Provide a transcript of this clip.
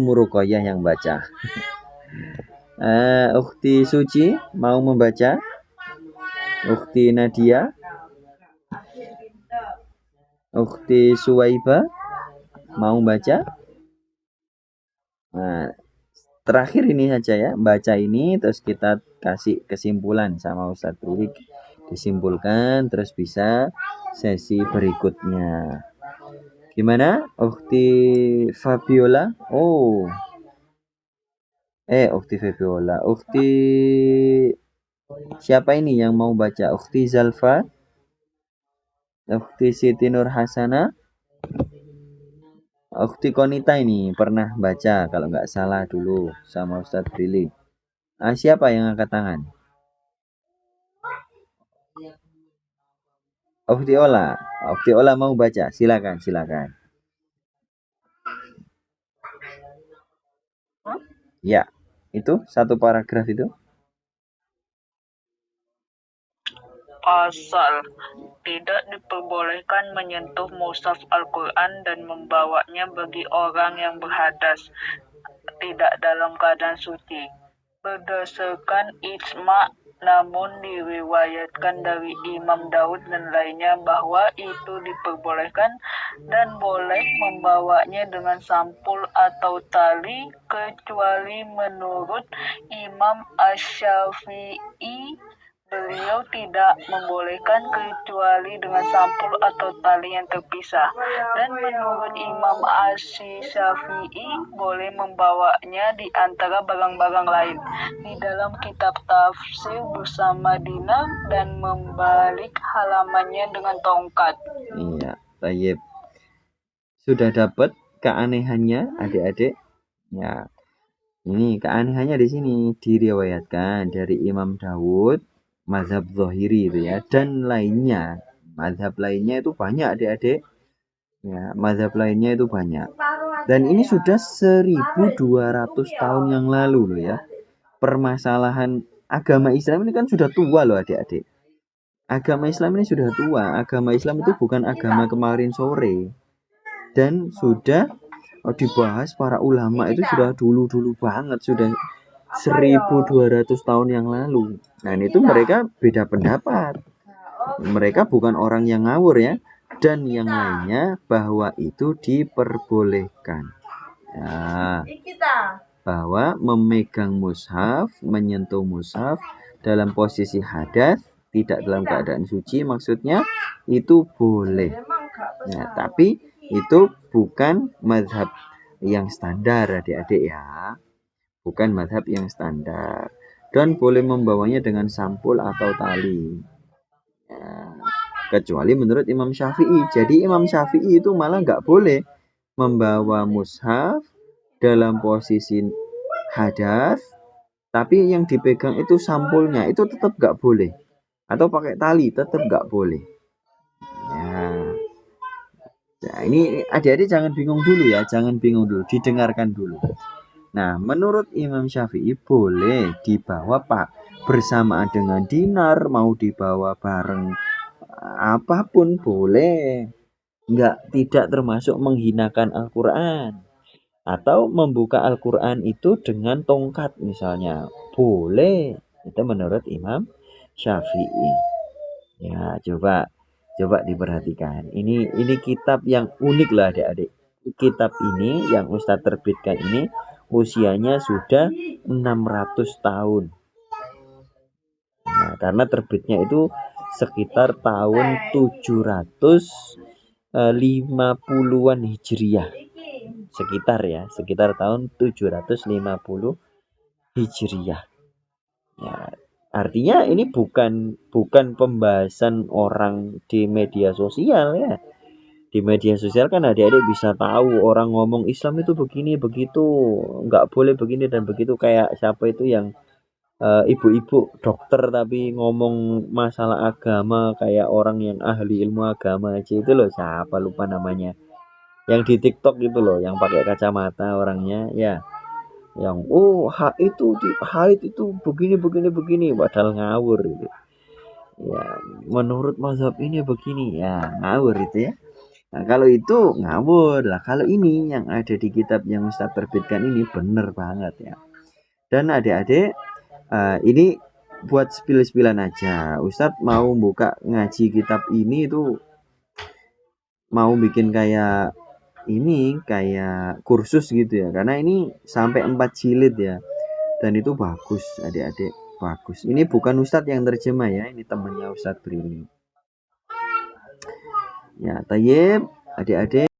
Murukoyah yang baca. Ukhti Suci mau membaca? Ukhti Nadia? Ukhti Suwaiba mau baca? Nah, terakhir ini saja ya, baca ini terus kita kasih kesimpulan sama Ustadz Rulik, disimpulkan terus bisa sesi berikutnya. Gimana Ukhti Fabiola? Ukhti Fabiola. Ukhti siapa ini yang mau baca? Ukhti Zalfa? Ukhti Siti Nur Hasana? Ukhti Konita ini pernah baca kalau nggak salah dulu sama Ustadz Brili. Siapa yang angkat tangan? Ukhti Ola. Ukhti Ola mau baca? Silakan. Ya, itu satu paragraf itu. Pasal tidak diperbolehkan menyentuh mushaf Al-Quran dan membawanya bagi orang yang berhadas tidak dalam keadaan suci. Berdasarkan ijma, namun diriwayatkan dari Imam Daud dan lainnya bahwa itu diperbolehkan dan boleh membawanya dengan sampul atau tali, kecuali menurut Imam Asy-Syafi'i beliau tidak membolehkan kecuali dengan sampul atau tali yang terpisah. Dan menurut Imam Asy-Syafi'i boleh membawanya di antara barang-barang lain di dalam kitab tafsir bersama dinar dan membalik halamannya dengan tongkat. Iya, baik. Sudah dapat keanehannya adik-adik? Ya. Ini keanehannya di sini diriwayatkan dari Imam Dawud, mazhab Zahiri itu ya, dan lainnya. Mazhab lainnya itu banyak adik-adik. Ya, mazhab lainnya itu banyak. Dan ini sudah 1200 tahun yang lalu loh ya. Permasalahan agama Islam ini kan sudah tua loh adik-adik. Agama Islam ini sudah tua. Agama Islam itu bukan agama kemarin sore. Dan sudah dibahas para ulama itu sudah dulu-dulu banget, sudah 1200 tahun yang lalu. Nah, itu mereka beda pendapat. Mereka bukan orang yang ngawur ya. Dan yang lainnya bahwa itu diperbolehkan. Ya, bahwa memegang mushaf, menyentuh mushaf dalam posisi hadas, tidak dalam keadaan suci, maksudnya itu boleh. Nah, tapi itu bukan mazhab yang standar adik-adik ya. Bukan mazhab yang standar. Dan boleh membawanya dengan sampul atau tali. Ya, kecuali menurut Imam Syafi'i. Jadi Imam Syafi'i itu malah nggak boleh membawa mushaf dalam posisi hadas, tapi yang dipegang itu sampulnya, itu tetap nggak boleh. Atau pakai tali, tetap nggak boleh. Ya. Nah, ini adik-adik jangan bingung dulu ya, didengarkan dulu. Nah, menurut Imam Syafi'i boleh dibawa bersamaan dengan dinar, mau dibawa bareng apapun boleh. Tidak termasuk menghinakan Al-Quran. Atau membuka Al-Quran itu dengan tongkat misalnya. Boleh. Itu menurut Imam Syafi'i. Ya, coba diperhatikan. Ini kitab yang unik lah adik-adik. Kitab ini yang Ustadz terbitkan ini usianya sudah 600 tahun. Nah, karena terbitnya itu sekitar tahun 750-an Hijriah. Sekitar tahun 750 Hijriah. Ya, artinya ini bukan pembahasan orang di media sosial ya. Di media sosial kan adik-adik bisa tahu orang ngomong Islam itu begini begitu, nggak boleh begini dan begitu, kayak siapa itu yang ibu-ibu dokter tapi ngomong masalah agama kayak orang yang ahli ilmu agama aja itu loh, siapa lupa namanya, yang di TikTok itu loh, yang pakai kacamata orangnya ya, yang haid itu begini padahal ngawur itu ya, menurut mazhab ini begini ya, ngawur itu ya. Nah, kalau itu ngawur lah. Kalau ini yang ada di kitab yang Ustadz terbitkan ini bener banget ya. Dan adik-adik, ini buat spill-spillan aja. Ustadz mau buka ngaji kitab ini itu mau bikin kayak ini kayak kursus gitu ya. Karena ini sampai 4 jilid ya. Dan itu bagus adik-adik, bagus. Ini bukan Ustadz yang terjemah ya, ini temannya Ustadz Brili. Ya, tayyib adik-adik.